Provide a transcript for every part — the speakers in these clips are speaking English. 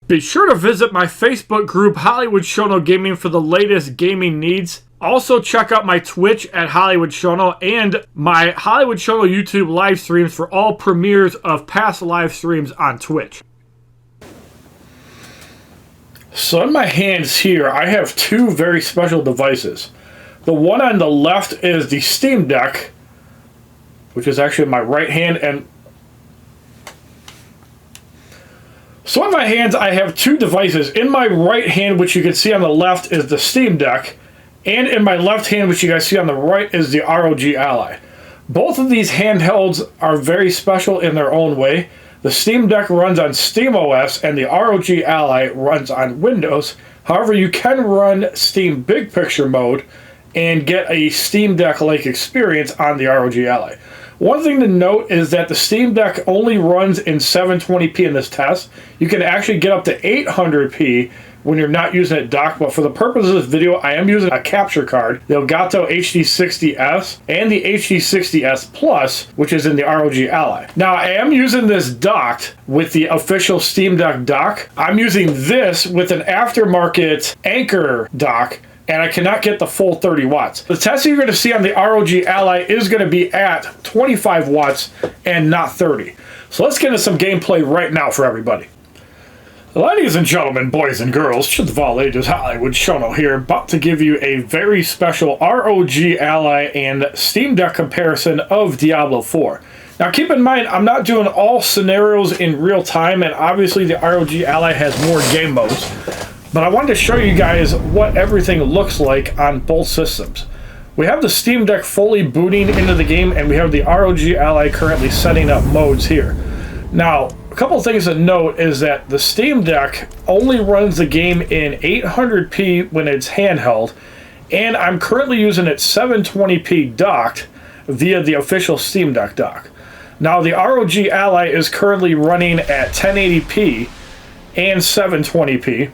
Be sure to visit my Facebook group, HollywoodShono Gaming, for the latest gaming needs. Also, check out my Twitch at HollywoodShono and my HollywoodShono YouTube live streams for all premieres of past live streams on Twitch. So in my hands here, I have two very special devices. The one on the left is the Steam Deck, which is actually in my right hand, and so in my hands, I have two devices. In my right hand, which you can see on the left, is the Steam Deck. And in my left hand, which you guys see on the right, is the ROG Ally. Both of these handhelds are very special in their own way. The Steam Deck runs on SteamOS, and the ROG Ally runs on Windows. However, you can run Steam Big Picture mode and get a Steam Deck-like experience on the ROG Ally. One thing to note is that the Steam Deck only runs in 720p in this test. You can actually get up to 800p when you're not using it docked, but for the purpose of this video, I am using a capture card, the Elgato HD60S and the HD60S Plus, which is in the ROG Ally. Now, I am using this docked with the official Steam Deck dock. I'm using this with an aftermarket Anker dock, and I cannot get the full 30 watts. The test you're going to see on the ROG Ally is going to be at 25 watts and not 30. So let's get into some gameplay right now for everybody. Ladies and gentlemen, boys and girls, kids of all ages, HollywoodShono here, about to give you a very special ROG Ally and Steam Deck comparison of Diablo 4. Now keep in mind, I'm not doing all scenarios in real time, and obviously the ROG Ally has more game modes. But I wanted to show you guys what everything looks like on both systems. We have the Steam Deck fully booting into the game, and we have the ROG Ally currently setting up modes here. Now, a couple of things to note is that the Steam Deck only runs the game in 800p when it's handheld, and I'm currently using it 720p docked via the official Steam Deck dock. Now, the ROG Ally is currently running at 1080p and 720p.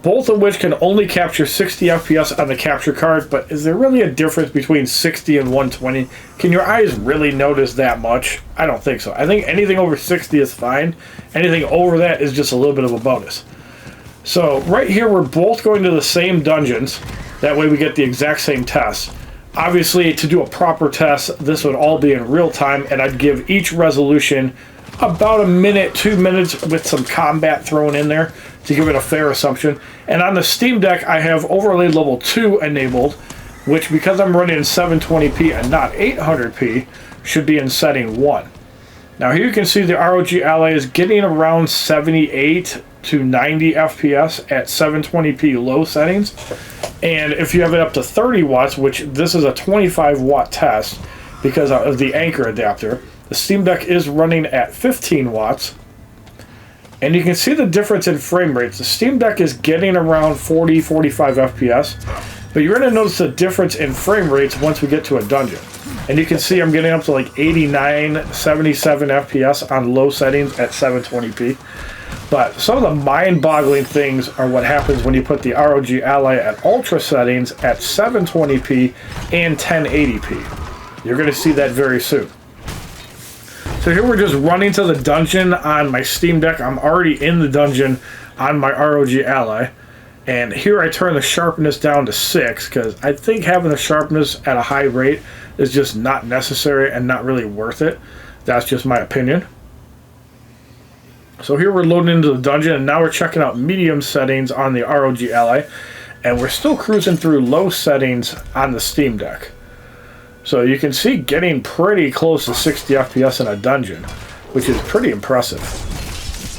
Both of which can only capture 60 FPS on the capture card, but is there really a difference between 60 and 120? Can your eyes really notice that much? I don't think so. I think anything over 60 is fine. Anything over that is just a little bit of a bonus. So right here, we're both going to the same dungeons. That way we get the exact same test. Obviously, to do a proper test, this would all be in real time, and I'd give each resolution about a minute, 2 minutes with some combat thrown in there to give it a fair assumption. And on the Steam Deck, I have overlay level 2 enabled, which, because I'm running in 720p and not 800p, should be in setting 1. Now here you can see the ROG Ally is getting around 78 to 90 FPS at 720p low settings. And if you have it up to 30 watts, which this is a 25 watt test because of the Anker adapter, the Steam Deck is running at 15 watts. And you can see the difference in frame rates. The Steam Deck is getting around 40, 45 FPS. But you're going to notice the difference in frame rates once we get to a dungeon. And you can see I'm getting up to like 89, 77 FPS on low settings at 720p. But some of the mind-boggling things are what happens when you put the ROG Ally at ultra settings at 720p and 1080p. You're going to see that very soon. So here we're just running to the dungeon on my Steam Deck. I'm already in the dungeon on my ROG Ally. And here I turn the sharpness down to 6 because I think having the sharpness at a high rate is just not necessary and not really worth it. That's just my opinion. So here we're loading into the dungeon, and now we're checking out medium settings on the ROG Ally. And we're still cruising through low settings on the Steam Deck. So you can see getting pretty close to 60 FPS in a dungeon, which is pretty impressive.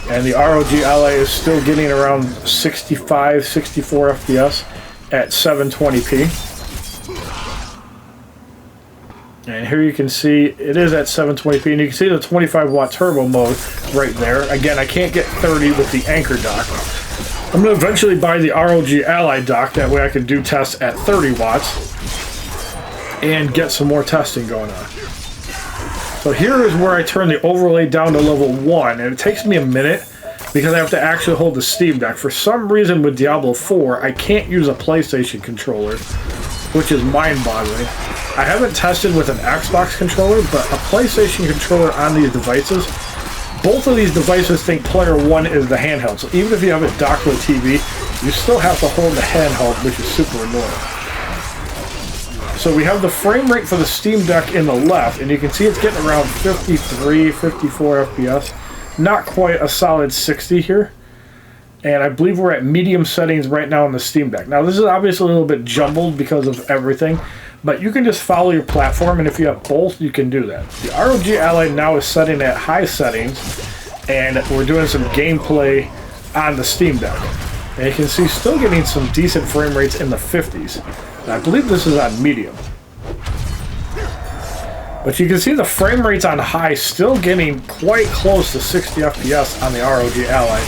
And the ROG Ally is still getting around 65, 64 FPS at 720p. And here you can see it is at 720p, and you can see the 25 watt turbo mode right there. Again, I can't get 30 with the Anker dock. I'm going to eventually buy the ROG Ally dock, that way I can do tests at 30 watts. And get some more testing going on. So here is where I turn the overlay down to level 1, and it takes me a minute because I have to actually hold the Steam Deck. For some reason with Diablo 4, I can't use a PlayStation controller, which is mind-boggling. I haven't tested with an Xbox controller, but a PlayStation controller on these devices both of these devices think player one is the handheld. So even if you have it docked with a TV, you still have to hold the handheld, which is super annoying. So we have the frame rate for the Steam Deck in the left, and you can see it's getting around 53, 54 FPS. Not quite a solid 60 here. And I believe we're at medium settings right now on the Steam Deck. Now this is obviously a little bit jumbled because of everything, but you can just follow your platform, and if you have both, you can do that. The ROG Ally now is setting at high settings, and we're doing some gameplay on the Steam Deck. And you can see still getting some decent frame rates in the 50s. And I believe this is on medium. But you can see the frame rates on high still getting quite close to 60 FPS on the ROG Ally.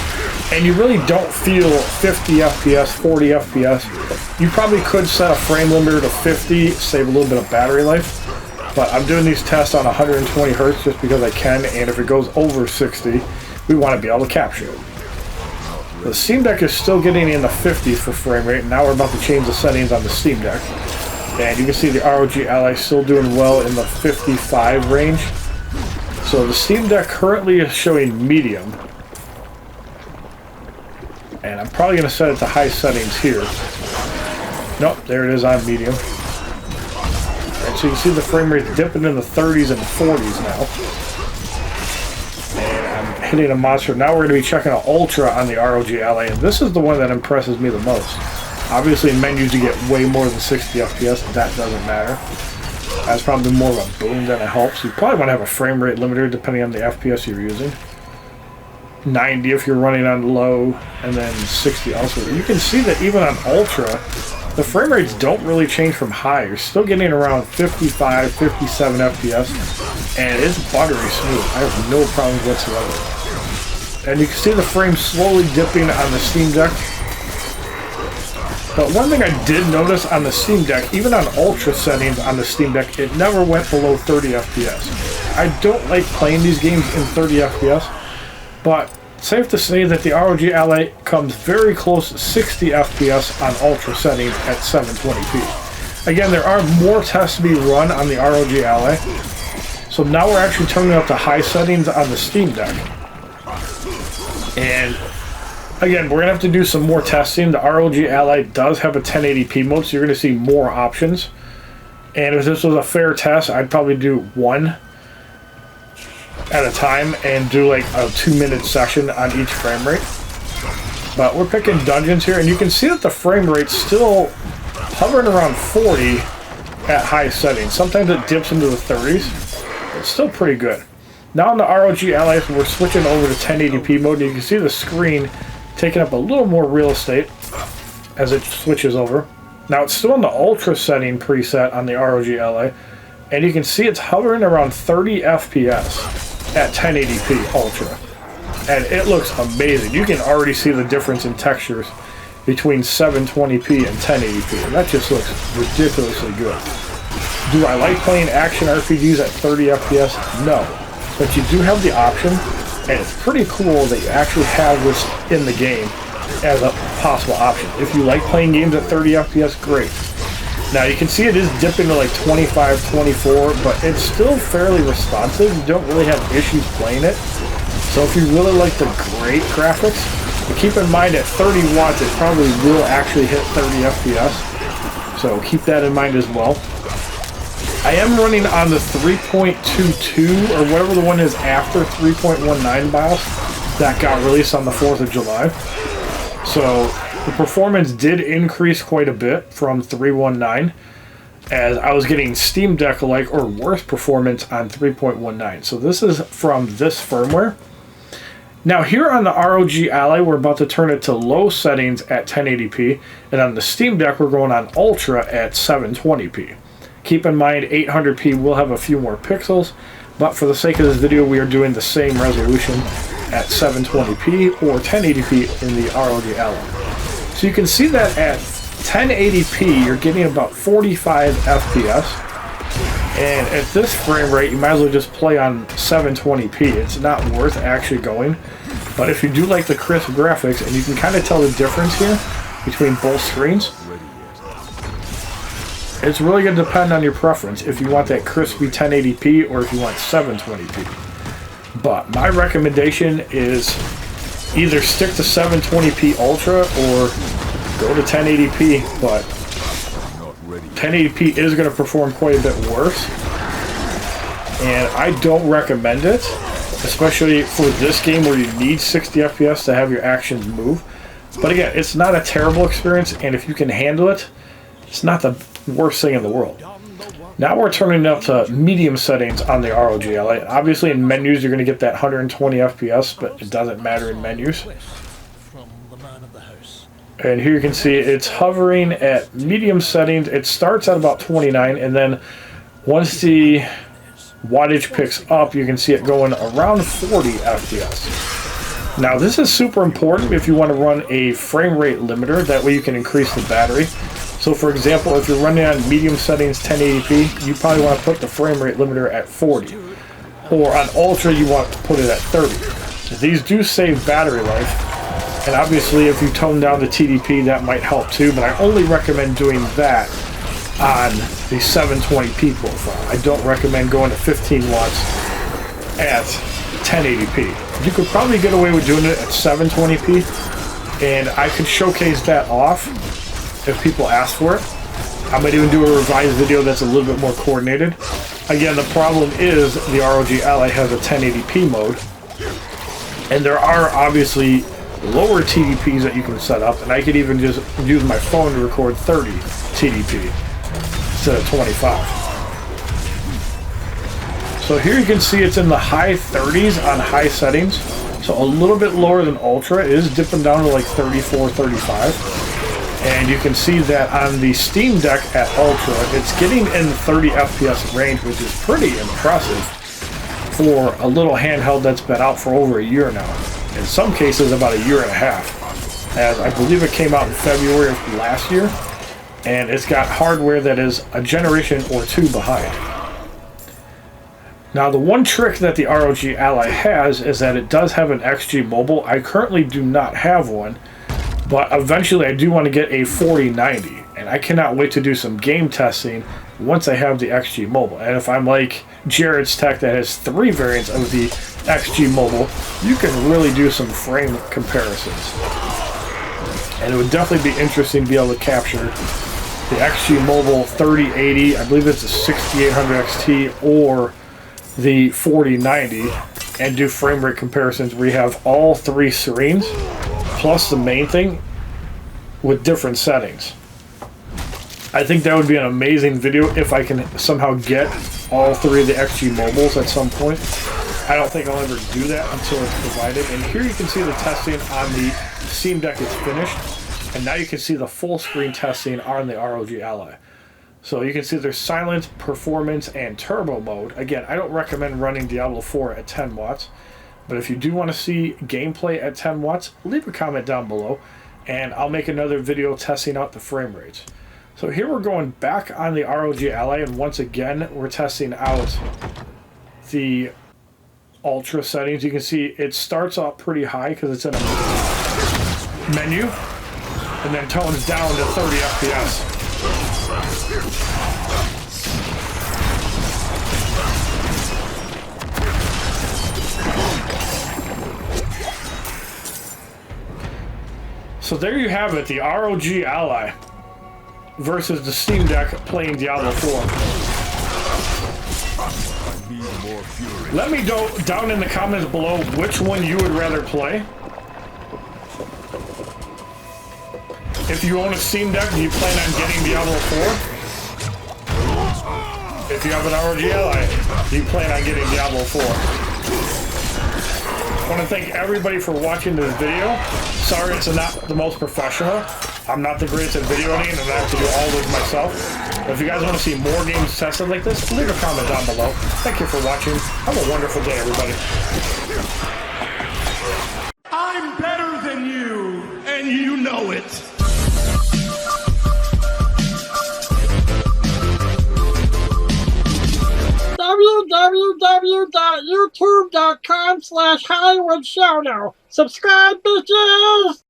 And you really don't feel 50 FPS, 40 FPS. You probably could set a frame limiter to 50, save a little bit of battery life. But I'm doing these tests on 120 Hz just because I can, and if it goes over 60, we want to be able to capture it. The Steam Deck is still getting in the 50s for frame rate, and now we're about to change the settings on the Steam Deck. And you can see the ROG Ally still doing well in the 55 range. So the Steam Deck currently is showing medium. And I'm probably going to set it to high settings here. Nope, there it is on medium. And so you can see the frame rate dipping in the 30s and 40s now. And I'm hitting a monster. Now we're going to be checking out Ultra on the ROG Ally, and this is the one that impresses me the most. Obviously in menus you get way more than 60 FPS, that doesn't matter. That's probably more of a boom than a help. So you probably want to have a frame rate limiter depending on the FPS you're using. 90 if you're running on low, and then 60 also. You can see that even on Ultra, the frame rates don't really change from high. You're still getting around 55, 57 FPS, and it's buttery smooth. I have no problems whatsoever. And you can see the frame slowly dipping on the Steam Deck. But one thing I did notice on the Steam Deck, even on Ultra settings on the Steam Deck, it never went below 30 FPS. I don't like playing these games in 30 FPS, but safe to say that the ROG Ally comes very close to 60 FPS on Ultra settings at 720p. Again, there are more tests to be run on the ROG Ally, so now we're actually turning up to high settings on the Steam Deck. And again, we're going to have to do some more testing. The ROG Ally does have a 1080p mode, so you're going to see more options. And if this was a fair test, I'd probably do one at a time and do like a 2-minute session on each frame rate. But we're picking dungeons here, and you can see that the frame rate's still hovering around 40 at high settings. Sometimes it dips into the 30s. It's still pretty good. Now on the ROG Ally, we're switching over to 1080p mode, and you can see the screen taking up a little more real estate as it switches over. Now it's still in the Ultra setting preset on the ROG Ally, and you can see it's hovering around 30 FPS at 1080p Ultra. And it looks amazing. You can already see the difference in textures between 720p and 1080p, and that just looks ridiculously good. Do I like playing action RPGs at 30 FPS? No. But you do have the option, and it's pretty cool that you actually have this in the game as a possible option. If you like playing games at 30 FPS, great. Now you can see it is dipping to like 25, 24, but it's still fairly responsive. You don't really have issues playing it. So if you really like the great graphics, but keep in mind at 30 watts it probably will actually hit 30 FPS. So keep that in mind as well. I am running on the 3.22 or whatever the one is after 3.19 BIOS that got released on the 4th of July. So the performance did increase quite a bit from 3.19, as I was getting Steam Deck-like or worse performance on 3.19. So this is from this firmware. Now here on the ROG Ally, we're about to turn it to low settings at 1080p, and on the Steam Deck we're going on Ultra at 720p. Keep in mind 800p will have a few more pixels, but for the sake of this video we are doing the same resolution at 720p or 1080p in the ROG Ally. So you can see that at 1080p you're getting about 45 FPS, and at this frame rate you might as well just play on 720p. It's not worth actually going, but if you do like the crisp graphics, and you can kind of tell the difference here between both screens, it's really going to depend on your preference if you want that crispy 1080p or if you want 720p. But my recommendation is either stick to 720p Ultra or go to 1080p, but 1080p is going to perform quite a bit worse. And I don't recommend it, especially for this game where you need 60 FPS to have your actions move. But again, it's not a terrible experience, and if you can handle it, it's not the worst thing in the world. Now we're turning it up to medium settings on the ROG Ally. Obviously in menus you're going to get that 120 FPS, but it doesn't matter in menus. And here you can see it's hovering at medium settings. It starts at about 29, and then once the wattage picks up, you can see it going around 40 FPS. Now this is super important if you want to run a frame rate limiter. That way you can increase the battery. So for example, if you're running on medium settings 1080p, you probably want to put the frame rate limiter at 40. Or on Ultra, you want to put it at 30. These do save battery life. And obviously if you tone down the TDP, that might help too, but I only recommend doing that on the 720p profile. I don't recommend going to 15 watts at 1080p. You could probably get away with doing it at 720p, and I could showcase that off if people ask for it. I might even do a revised video that's a little bit more coordinated. Again, the problem is the ROG Ally has a 1080p mode, and there are obviously lower TDPs that you can set up, and I could even just use my phone to record 30 TDP instead of 25. So here you can see it's in the high 30s on high settings, so a little bit lower than Ultra. It is dipping down to like 34, 35. And you can see that on the Steam Deck at Ultra, it's getting in the 30 FPS range, which is pretty impressive for a little handheld that's been out for over a year now. In some cases, about a year and a half. As I believe it came out in February of last year, and it's got hardware that is a generation or two behind. Now, the one trick that the ROG Ally has is that it does have an XGMobile. I currently do not have one, but eventually I do want to get a 4090, and I cannot wait to do some game testing once I have the XGMobile. And if I'm like Jared's Tech that has 3 variants of the XGMobile, you can really do some frame comparisons. And it would definitely be interesting to be able to capture the XGMobile 3080, I believe it's a 6800 XT, or the 4090, and do frame rate comparisons where you have all 3 screens plus the main thing with different settings. I think that would be an amazing video if I can somehow get all 3 of the XGMobiles at some point. I don't think I'll ever do that until it's provided. And here you can see the testing on the Steam Deck is finished, and now you can see the full screen testing on the ROG Ally. So you can see there's silent, performance, and turbo mode. Again, I don't recommend running Diablo 4 at 10 watts. But if you do want to see gameplay at 10 watts, leave a comment down below, and I'll make another video testing out the frame rates. So here we're going back on the ROG Ally, and once again, we're testing out the Ultra settings. You can see it starts off pretty high because it's in a menu, and then tones down to 30 FPS. So there you have it, the ROG Ally versus the Steam Deck playing Diablo 4. Let me know down in the comments below which one you would rather play. If you own a Steam Deck, do you plan on getting Diablo 4? If you have an ROG Ally, do you plan on getting Diablo 4? I want to thank everybody for watching this video. Sorry it's not the most professional. I'm not the greatest at video editing, and I have to do all this myself. But if you guys want to see more games tested like this, leave a comment down below. Thank you for watching. Have a wonderful day, everybody. I'm better than you, and you know it. www.youtube.com/HollywoodShono. Subscribe, bitches!